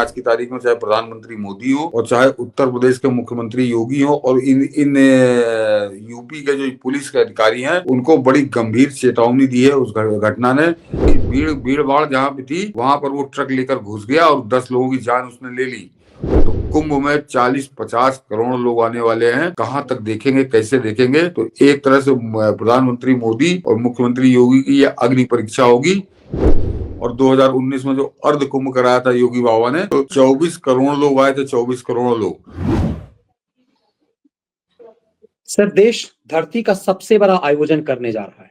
आज की तारीख में, चाहे प्रधानमंत्री मोदी हो और चाहे उत्तर प्रदेश के मुख्यमंत्री योगी हो और इन यूपी के जो पुलिस के अधिकारी हैं उनको बड़ी गंभीर चेतावनी दी है उस घटना ने। भीड़ भाड़ जहाँ पे थी वहां पर वो ट्रक लेकर घुस गया और 10 लोगों की जान उसने ले ली। तो कुंभ में 40-50 करोड़ लोग आने वाले हैं, कहां तक देखेंगे, कैसे देखेंगे? तो एक तरह से प्रधानमंत्री मोदी और मुख्यमंत्री योगी की यह अग्नि परीक्षा होगी। और 2019 में जो अर्ध कुंभ कराया था योगी बाबा ने, तो 24 करोड़ लोग आए थे, 24 करोड़ लोग। सर, देश धरती का सबसे बड़ा आयोजन करने जा रहा है।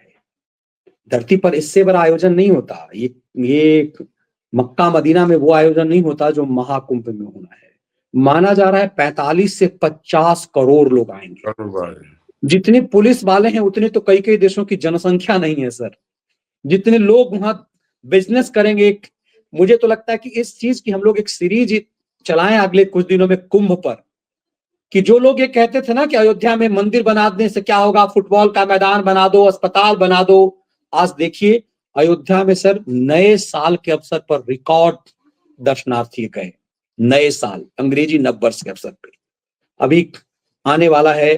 धरती पर इससे बड़ा आयोजन नहीं होता। ये मक्का मदीना में वो आयोजन नहीं होता जो महाकुंभ में होना है। माना जा रहा है 45 से 50 करोड़ लोग आएंगे। जितने पुलिस वाले हैं उतने तो कई देशों की जनसंख्या नहीं है सर। जितने लोग वहां बिजनेस करेंगे, मुझे तो लगता है कि इस चीज की हम लोग एक सीरीज चलाएं अगले कुछ दिनों में कुंभ पर, कि जो लोग ये कहते थे ना कि अयोध्या में मंदिर बनाने से क्या होगा, फुटबॉल का मैदान बना दो, अस्पताल बना दो। आज देखिए अयोध्या में सर नए साल के अवसर पर रिकॉर्ड दर्शनार्थी गए। नए साल, अंग्रेजी नववर्ष के अवसर पे अभी आने वाला है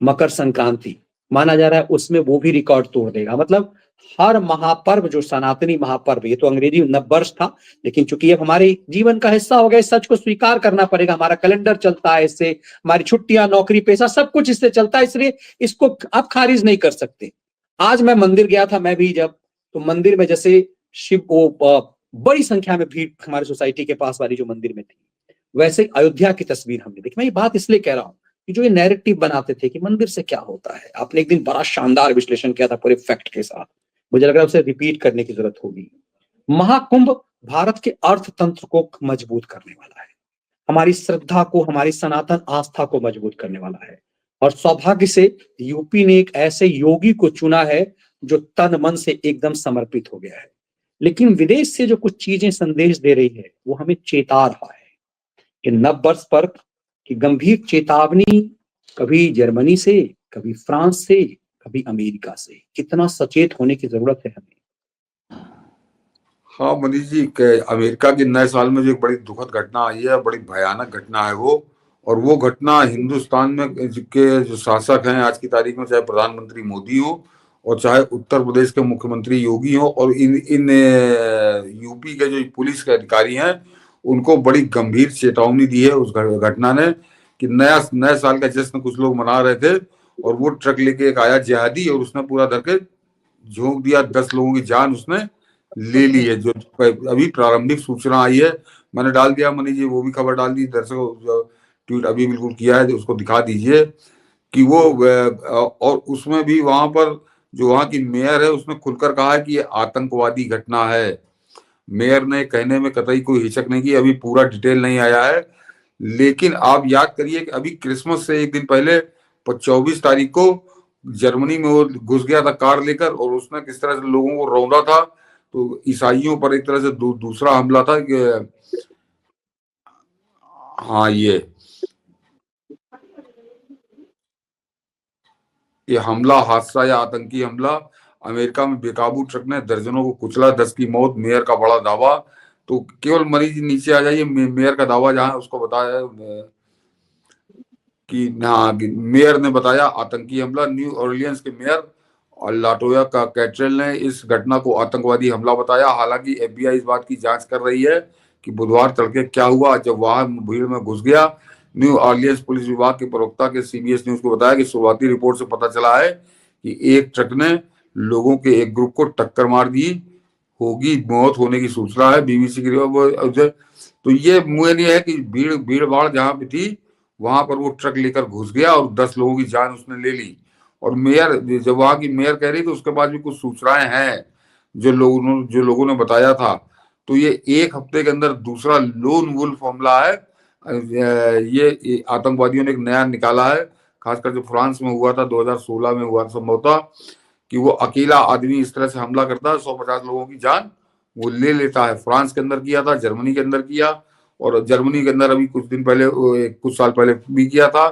मकर संक्रांति, माना जा रहा है उसमें वो भी रिकॉर्ड तोड़ देगा। मतलब हर महापर्व, जो सनातनी महापर्व, ये तो अंग्रेजी नववर्ष था, लेकिन चूंकि अब हमारे जीवन का हिस्सा हो गया, इस सच को स्वीकार करना पड़ेगा। हमारा कैलेंडर चलता है इससे, हमारी छुट्टियां, नौकरी पेशा सब कुछ इससे चलता है, इसलिए इसको आप खारिज नहीं कर सकते। आज मैं मंदिर गया था, मैं भी जब, तो मंदिर में जैसे शिव बड़ी संख्या में भीड़ हमारे सोसाइटी के पास वाली जो मंदिर में थी, वैसे अयोध्या की तस्वीर हमने देखी। मैं ये बात इसलिए कह रहा हूँ कि जो ये नैरेटिव बनाते थे कि मंदिर से क्या होता है, आपने एक दिन बड़ा शानदार विश्लेषण किया था पूरे फैक्ट के साथ, मुझे लग रहा है उसे रिपीट करने की जरूरत होगी। महाकुंभ भारत के अर्थतंत्र को मजबूत करने वाला है, हमारी श्रद्धा को, हमारी सनातन आस्था को मजबूत करने वाला है। और सौभाग्य से यूपी ने एक ऐसे योगी को चुना है जो तन मन से एकदम समर्पित हो गया है। लेकिन विदेश से जो कुछ चीजें संदेश दे रही है वो हमें चेता रहा है कि नववर्ष पर की गंभीर चेतावनी, कभी जर्मनी से, कभी फ्रांस से, कभी अमेरिका से। कितना सचेत होने की जरूरत है हमें। हाँ मनीष जी, अमेरिका के नए साल में जो एक बड़ी दुखद घटना आई है, बड़ी भयानक घटना है वो, और वो घटना हिंदुस्तान में के जो शासक हैं आज की तारीख में, चाहे प्रधानमंत्री मोदी हो और चाहे उत्तर प्रदेश के मुख्यमंत्री योगी हो और इन यूपी के जो पुलिस के अधिकारी हैं उनको बड़ी गंभीर चेतावनी दी है उस घटना ने, कि नए साल का जश्न कुछ लोग मना रहे थे और वो ट्रक लेके एक आया जिहादी और उसने पूरा धरके झोंक दिया, 10 लोगों की जान उसने ले ली है। जो अभी प्रारंभिक सूचना आई है, मैंने डाल दिया मनीष जी, वो भी खबर डाल दी, दर्शकों ट्वीट अभी बिल्कुल किया है, उसको दिखा दीजिए कि वो, और उसमें भी वहां पर जो वहां की मेयर है उसने खुलकर कहा है कि ये आतंकवादी घटना है। मेयर ने कहने में कतई कोई हिचक नहीं की, अभी पूरा डिटेल नहीं आया है, लेकिन आप याद करिए कि अभी क्रिसमस से एक दिन पहले 24 तारीख को जर्मनी में वो घुस गया था कार लेकर और उसने किस तरह से लोगों को रौंदा था। तो ईसाइयों पर एक तरह से दूसरा हमला था कि हाँ, ये हमला, हादसा या आतंकी हमला, अमेरिका में बेकाबू ट्रक ने दर्जनों को कुचला, 10 की मौत, मेयर का बड़ा दावा। तो केवल मरीज नीचे आ जाइए, मेयर का दावा जहां उसको बताया कि मेयर ने बताया आतंकी हमला। न्यू ऑरलियंस के मेयर और लाटोया का कैट्रेल ने इस घटना को आतंकवादी हमला बताया। हालांकि एफबीआई इस बात की जांच कर रही है कि बुधवार तड़के क्या हुआ जब वाहन भीड़ में घुस गया। न्यू ऑरलियंस पुलिस विभाग के प्रवक्ता के सीबीएस न्यूज को बताया कि शुरुआती रिपोर्ट से पता चला है कि एक ट्रक ने लोगों के एक ग्रुप को टक्कर मार दी होगी, मौत होने की सूचना है बीबीसी की। तो ये मुझे नहीं है कि भीड़ भाड़ जहां पे थी वहां पर वो ट्रक लेकर घुस गया और 10 लोगों की जान उसने ले ली। और मेयर, जब वहां की मेयर कह रही तो उसके बाद भी कुछ सूचनाएं हैं जो लोगों ने बताया था। तो ये एक हफ्ते के अंदर दूसरा लोन वुल्फ हमला है। ये आतंकवादियों ने एक नया निकाला है, खासकर जो फ्रांस में हुआ था, 2016 में हुआ संभवतः, कि वो अकेला आदमी इस तरह से हमला करता है, 150 लोगों की जान वो ले लेता है। फ्रांस के अंदर किया था, जर्मनी के अंदर किया, और जर्मनी के अंदर अभी कुछ साल पहले भी किया था,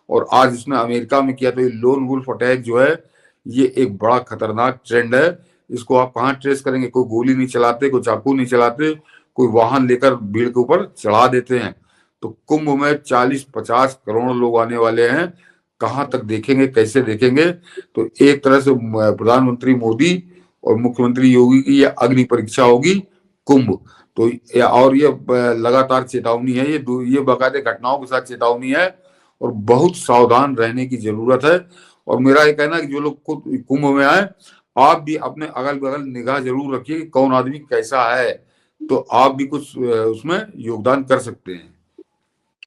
और आज उसने अमेरिका में किया। तो ये लोन वुल्फ अटैक जो है ये एक बड़ा खतरनाक ट्रेंड है। इसको आप कहाँ ट्रेस करेंगे? कोई गोली नहीं चलाते, कोई चाकू नहीं चलाते, कोई वाहन लेकर भीड़ के ऊपर चढ़ा देते हैं। तो कुंभ में 40-50 करोड़ लोग आने वाले हैं, कहाँ तक देखेंगे, कैसे देखेंगे? तो एक तरह से प्रधानमंत्री मोदी और मुख्यमंत्री योगी की यह अग्नि परीक्षा होगी कुंभ। तो और ये लगातार चेतावनी है, ये बाकायदे घटनाओं के साथ चेतावनी है और बहुत सावधान रहने की जरूरत है। और मेरा ये कहना है कि जो लोग खुद कुंभ में आए, आप भी अपने अगल बगल निगाह जरूर रखिए कि कौन आदमी कैसा है, तो आप भी कुछ उसमें योगदान कर सकते हैं।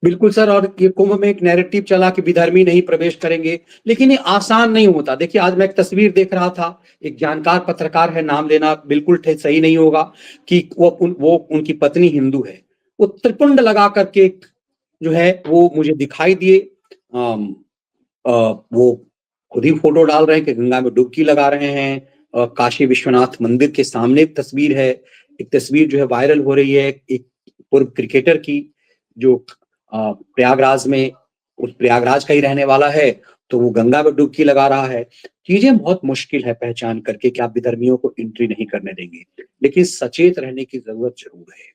बिल्कुल सर। और ये कुंभ में एक नैरेटिव चला कि विधर्मी नहीं प्रवेश करेंगे, लेकिन ये आसान नहीं होता। देखिए, आज मैं एक तस्वीर देख रहा था, एक जानकार पत्रकार है, नाम लेना बिल्कुल सही नहीं होगा, कि वो उनकी पत्नी हिंदू है, वो त्रिपुंड लगा करके जो है वो मुझे दिखाई दिए। वो खुद ही फोटो डाल रहे हैं कि गंगा में डुबकी लगा रहे हैं। काशी विश्वनाथ मंदिर के सामने एक तस्वीर है, एक तस्वीर जो है वायरल हो रही है, एक पूर्व क्रिकेटर की, जो प्रयागराज में, उस प्रयागराज का ही रहने वाला है, तो वो गंगा में डुबकी लगा रहा है। चीजें बहुत मुश्किल है पहचान करके कि आप विधर्मियों को एंट्री नहीं करने देंगे, लेकिन सचेत रहने की जरूरत जरूर है,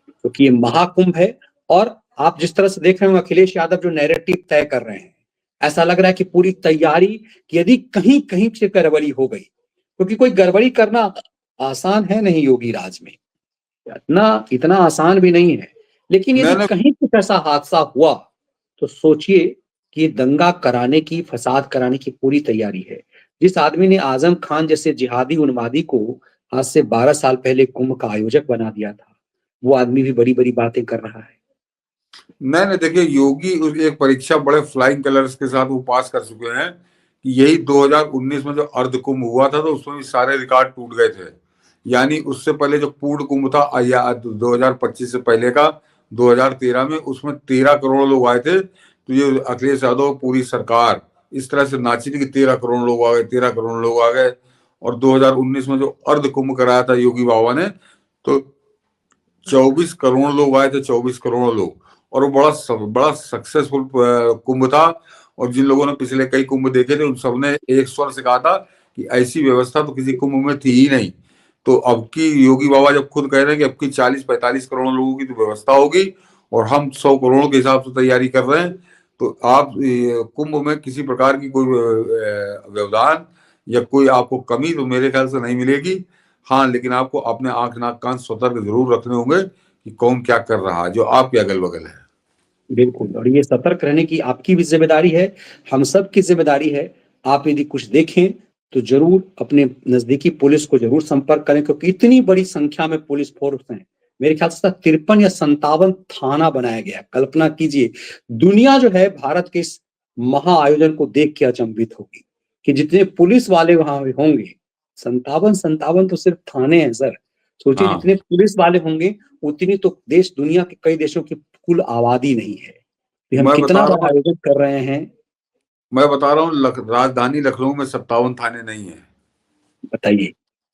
क्योंकि ये महाकुंभ है। और आप जिस तरह से देख रहे हो अखिलेश यादव जो नैरेटिव तय कर रहे हैं, ऐसा लग रहा है कि पूरी तैयारी, कि यदि कहीं कहीं से गड़बड़ी हो गई, क्योंकि कोई गड़बड़ी करना आसान है नहीं योगी राज में, इतना आसान भी नहीं है। लेकिन यदि कहीं कुछ ऐसा हादसा हुआ तो सोचिए कि ये दंगा कराने की, फसाद कराने की पूरी तैयारी है। जिस आदमी ने आजम खान जैसे जिहादी उन्मादी को आज से 12 साल पहले कुंभ का आयोजक बना दिया था, वो आदमी भी बड़ी बड़ी बातें कर रहा है। मैंने देखिए, योगी एक परीक्षा बड़े फ्लाइंग कलर्स के साथ वो पास कर चुके हैं कि यही 2019 में जो अर्ध कुंभ हुआ था, तो उसमें भी सारे रिकॉर्ड टूट गए थे। यानी उससे पहले जो पूर्ण कुंभ था या 2025 से पहले का 2013 में, उसमें 13 करोड़ लोग आए थे। तो ये अखिलेश यादव पूरी सरकार इस तरह से नाची थी कि 13 करोड़ लोग आ गए, 13 करोड़ लोग आ गए। और 2019 में जो अर्ध कुंभ कराया था योगी बाबा ने, तो 24 करोड़ लोग आए थे, 24 करोड़ लोग। और वो बड़ा सक्सेसफुल कुंभ था। और जिन लोगों ने पिछले कई कुंभ देखे थे, उन सबने एक स्वर से कहा था कि ऐसी व्यवस्था तो किसी कुंभ में थी ही नहीं। तो अब की योगी बाबा जब खुद कह रहे हैं कि अब की 40-45 करोड़ लोगों की तो व्यवस्था होगी और हम 100 करोड़ के हिसाब से तैयारी कर रहे हैं, तो आप कुंभ में किसी प्रकार की कोई व्यवधान या कोई आपको कमी तो मेरे ख्याल से नहीं मिलेगी। हाँ, लेकिन आपको अपने आंख नाक कान सतर्क जरूर रखने होंगे कि कौन क्या कर रहा है जो आपके अगल बगल है। बिल्कुल, और ये सतर्क रहने की आपकी भी जिम्मेदारी है, हम सब की जिम्मेदारी है। आप यदि कुछ देखें तो जरूर अपने नजदीकी पुलिस को जरूर संपर्क करें, क्योंकि इतनी बड़ी संख्या में पुलिस फोर्स है। मेरे ख्याल से 53 या 57 थाना बनाया गया। कल्पना कीजिए, दुनिया जो है भारत के इस महा आयोजन को देख के अचंभित होगी कि जितने पुलिस वाले वहां होंगे, 57 तो सिर्फ थाने हैं सर। सोचिए हाँ, जितने पुलिस वाले होंगे उतनी तो देश दुनिया के कई देशों की कुल आबादी नहीं है। कि हम मैं कितना बता रहा बड़ा हूँ आयोजन कर रहे हैं। राजधानी लखनऊ में 57 थाने नहीं है। बताइए,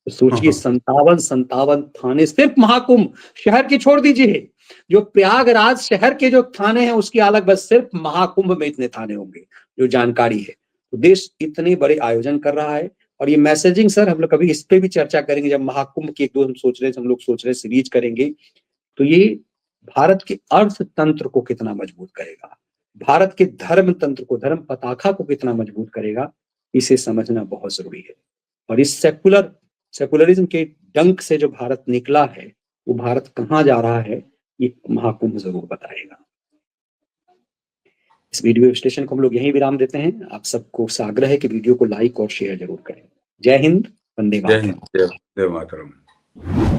तो सोचिए 57 थाने सिर्फ महाकुंभ शहर की छोड़ दीजिए, जो प्रयागराज शहर के जो थाने हैं उसकी अलग, बस सिर्फ महाकुंभ में इतने थाने होंगे, जो जानकारी है। तो देश इतने बड़े आयोजन कर रहा है। और ये मैसेजिंग सर, हम लोग कभी इस पे भी चर्चा करेंगे जब महाकुंभ की हम लोग सोच रहे सीरीज करेंगे। तो ये भारत के अर्थतंत्र को कितना मजबूत करेगा, भारत के धर्म तंत्र को, धर्म पताखा को कितना मजबूत करेगा, इसे समझना बहुत जरूरी है। और इस सेकुलरिज्म के डंक से जो भारत निकला है, वो भारत कहाँ जा रहा है, ये महाकुंभ जरूर बताएगा। इस वीडियो विश्लेषण को हम लोग यहीं विराम देते हैं। आप सबको आग्रह है कि वीडियो को लाइक और शेयर जरूर करें। जय हिंद, वंदे जय मातरम। हिंद, जय मातरम।